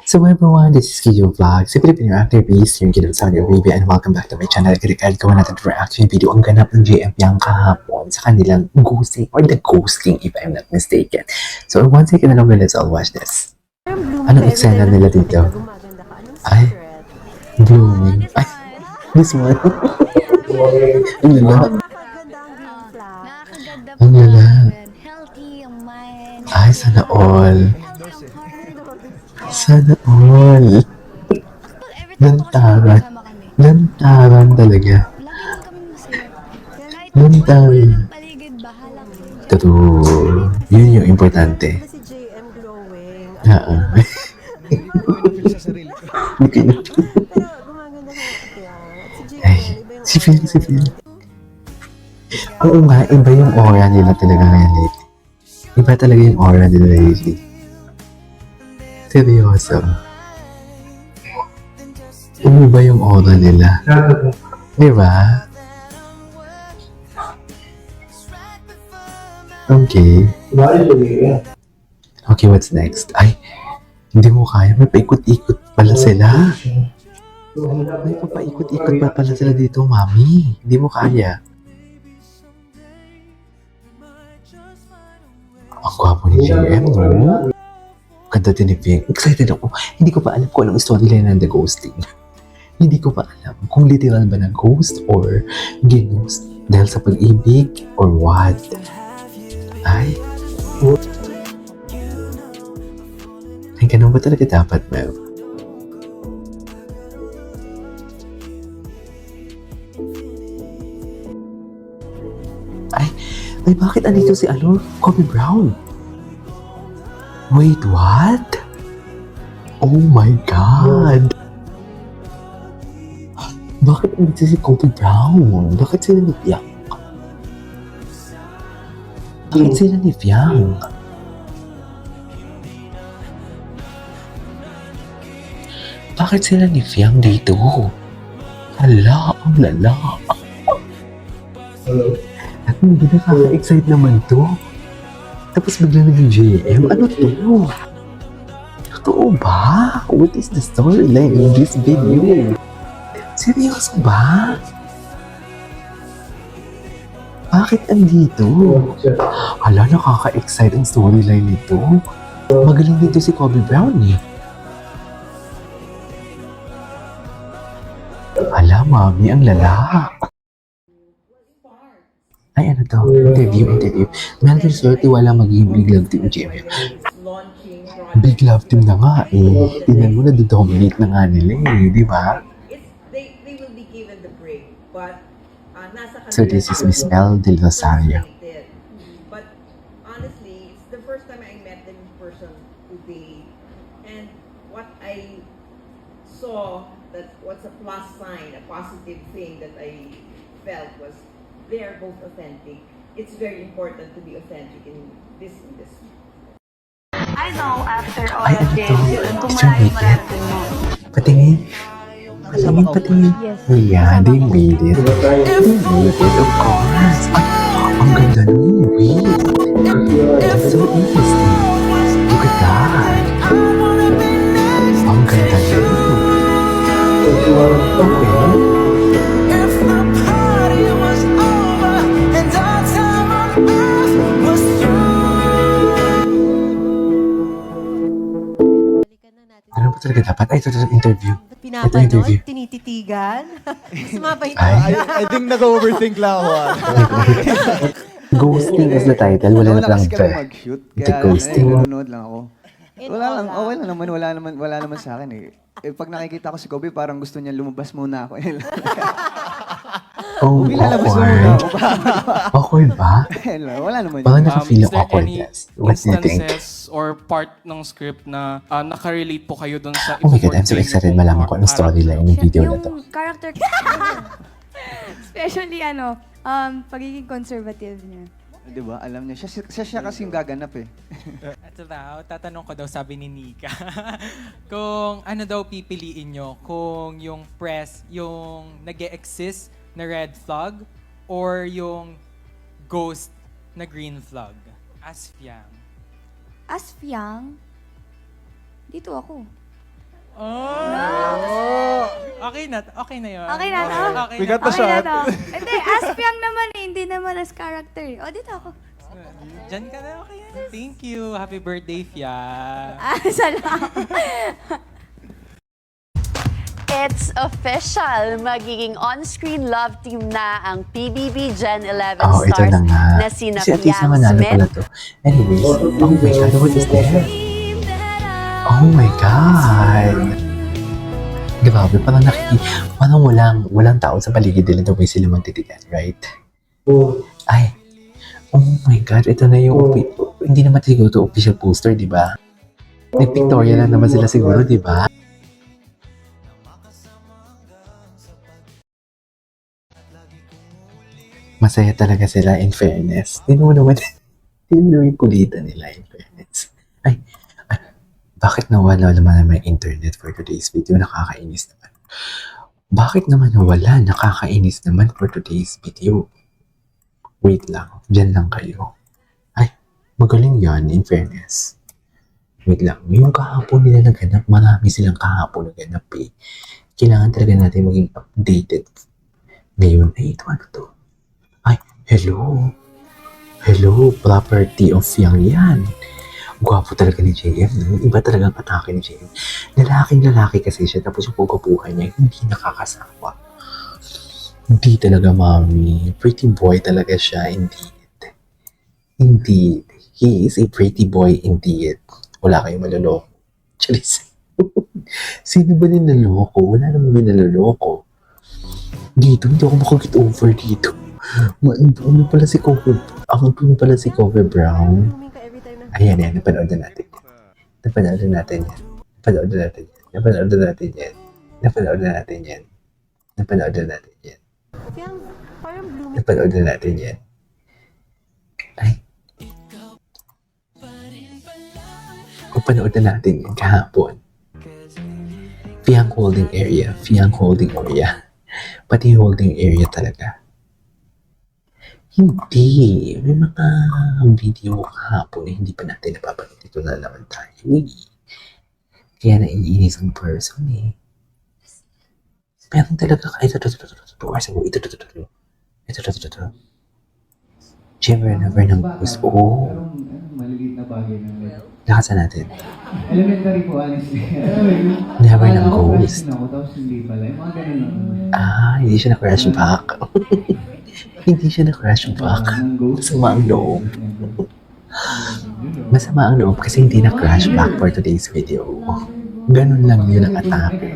So everyone, this is Kijo Vlog. Sa Filipino actor base, yung Kijo Saudi Arabia, and welcome back to my channel. Kaya gawa natin for reaction video ang ganap ng JM yang kahapon sa kanilang ghosting or the ghosting if I'm not mistaken. So one second na lang, let's all watch this. Anong eksena nila dito? Ay, blooming. Ay, this one. Ang lala. Ang lala. Ay, sana all. Sana all. Lantaran. Lantaran talaga. Lantaran. Totoo. Yun yung importante. Si JM glowing. Oo. Okay na. Pero gumaganda sa kanya. Si JM, Ay, iba yung si Phil. Oo nga, iba yung aura nila talaga ngayon lately. Iba talaga yung aura nila lately. Seryoso. Umiba yung aura nila. Di ba? Okay. Okay, what's next? Ay, hindi mo kaya. May paikot-ikot pala sila. May papaikot-ikot pa pala sila dito, mami. Hindi mo kaya. Ang gwapo ni JM, no? Ganda din ni Pink. Excited ako. Hindi ko pa alam kung anong storyline ng The Ghosting. Hindi ko pa alam kung literal ba na ghost or ginost dahil sa pag-ibig or what. Ay. Ay, ganun ba talaga dapat, Mel? Ay, bakit andito si Kobe Brown? Wait, what? Oh my God! Bakit andito si Kobe Brown? Bakit sila ni Fiang? Bakit sila ni Fiang? Bakit sila ni Fiang dito? Hala, ang lala. At hindi nakaka-excite naman to. Tapos bigla naging JM. Ano to? Totoo ba? What is the storyline in this video? Seryoso ba? Bakit andito? Hala, nakaka-excite ang storyline nito. Magaling dito si Kobe Brown eh. Hala, mami, ang lala. Ay, ano to? Interview. Melvin Swerte, wala magiging big love team, JM. Big love team na nga eh. Tingnan mo na, dominate na nga nila eh, di ba? They will be given the break, but So this is Miss Mel Del Rosario. But honestly, it's the first time I met them in person today, and what I saw, that what's a plus sign, a positive thing that I felt was they are both authentic. It's very important to be authentic in this industry. I know after all Ay, of ano this, to? kung Picture maraming naked? mo. Patingin. Patingin. Yeah, they made it. They made it, of course. Ay, ang ganda nun. Wait. That's so interesting. Look at that. Ang ganda nun. Okay. Ano ba talaga dapat? Ay, ito interview. Ba't pinapanood? interview. Tinititigan? Sumabay ito. Ay. I think nag-overthink lang ako. Ghosting is the title. Wala na lang kasi kami the. mag-shoot. The Kaya ghosting. nanonood lang ako. In Wala lang, all, okay lang naman, wala naman sa akin eh. Pag nakikita ko si Kobe, parang gusto niya lumabas muna ako. Oh, Lalabas muna awkward. ako. Awkward ba? Wala naman Parang yun. naka-feel Is ng there any awkwardness. What do you think? instances or part ng script na nakarelate po kayo dun sa Oh my God, I'm so ipo-portray excited niyong malaman ko anong storyline ng video na to. Yung character, especially pagiging conservative niya. Di ba? Alam niya. Siya kasi yung gaganap eh. Ito daw, tatanong ko daw, sabi ni Nika, kung ano daw pipiliin nyo, kung yung press, yung nag-e-exist na red flag, or yung ghost na green flag? As Fiang. As Fiang, dito ako. Oh! Okay na yun. Okay na to? Okay We got the Okay na shot. to. Hindi, as Piang naman eh. Hindi naman as character. O, dito ako. Diyan ka na, okay. Thank you. Happy birthday, Fia. Salamat. It's official! Magiging on-screen love team na ang PBB Gen 11 Oh, ito stars na nga. na sina Kasi at least Piang naman pala Smith, to. Anyways, oh my God, what is that? Oh my God! Grabe, parang parang walang tao sa paligid nila the way sila magtitigan, right? Ay, oh my God, ito na yung, hindi naman siguro to official poster, di ba? Nag-pictorial lang naman sila siguro, di ba? Masaya talaga sila in fairness. Tingnan mo naman yung kulitan nila in fairness. Ay, bakit nawala naman yung internet for today's video? Nakakainis naman. Bakit naman nawala? Nakakainis naman for today's video. Wait lang. Diyan lang kayo. Ay, magaling yan in fairness. Wait lang. Yung kahapon nila naganap, marami silang kahapon naganap eh. Kailangan talaga natin maging updated. Ngayon, ay ito ano to? Ay, hello. Hello, property of Yang yan. Gwapo talaga ni JM. No? Iba talagang atake ni JM. Lalaking-lalaki kasi siya. Tapos yung buhay niya, hindi nakakasawa. Hindi talaga, mami. Pretty boy talaga siya, indeed. Indeed. He is a pretty boy, indeed. Wala kayong maloloko. Charis. Sino ba ninaloko? Wala naman ninaloko. Dito, hindi ako makag-get over dito. Ano pala si Cover? Ako pala si Cover Brown. Blooming ka every time na. Ayan, napanood na natin. Napanood na natin yan. Napanood na natin yan. Napanood na natin yan. Napanood na natin yan. Napanood na natin yan. Piang, parang blooming. Napanood na natin yan. Ay. Napanood na natin yan kahapon. Fiang holding area. Fiang holding area. Pati holding area talaga. Hindi. May mga video kahapon na hindi pa natin napapanood. Ito na naman tayo. Kaya naiinis ang person eh. Pero talaga, ito. Never ng gusto. Oo. Maliliit na bagay ng love. Lakasan natin. Elementary po, honestly. Never ng ghost. Ako, tapos hindi pala. Yung mga ganun lang naman. Hindi siya na-crash back. Hindi siya na-crash back. Masama ang loob. Masama ang loob kasi hindi na-crash back for today's video. Ganun lang yun ang atake.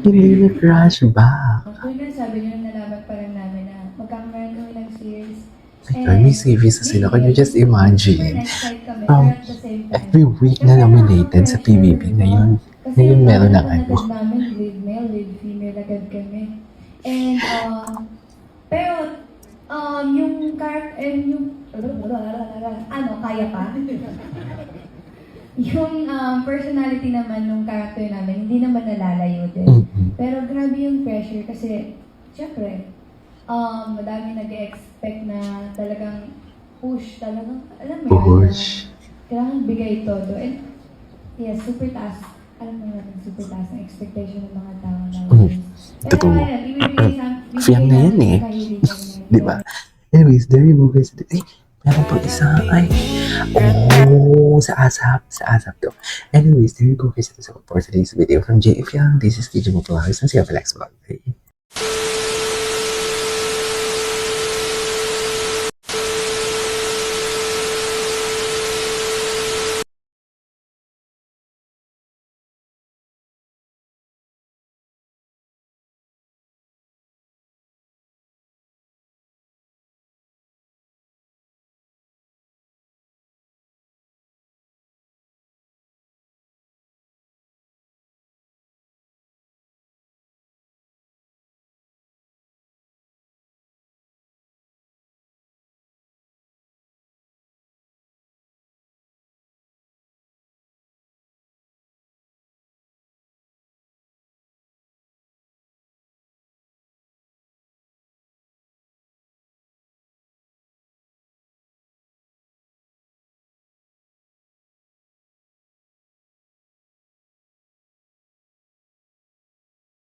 Hindi na-crash back. Actually, sabi niyo nalaman pa rin namin na magkakaroon kami ng series. Ay, may series na sila. Can you just imagine? Excited kami. Um, Pero at the same time, Every week na nominated sa PBB. Ngayon meron ng ano. Agad namin, lead male, lead female agad kami. And, pero, yung character, yung, kaya pa? Yung personality naman ng character namin, hindi naman nalalayo din. Pero grabe yung pressure kasi, syempre, madami nag-expect na talagang push, talagang, alam mo yan, Push. kailangan bigay todo. And, yes, super taas. Alam mo naman, super taas ang expectation ng mga tao nowadays. Totoo. Pero, Fiyang na yan eh. Di ba? Anyways, there you go guys. Ay, meron pang isa. Ay, sa ASAP to. Anyways, there you go guys. Ito sa for today's video from JF Young. This is DJ Mo Vlogs and see you for next vlog.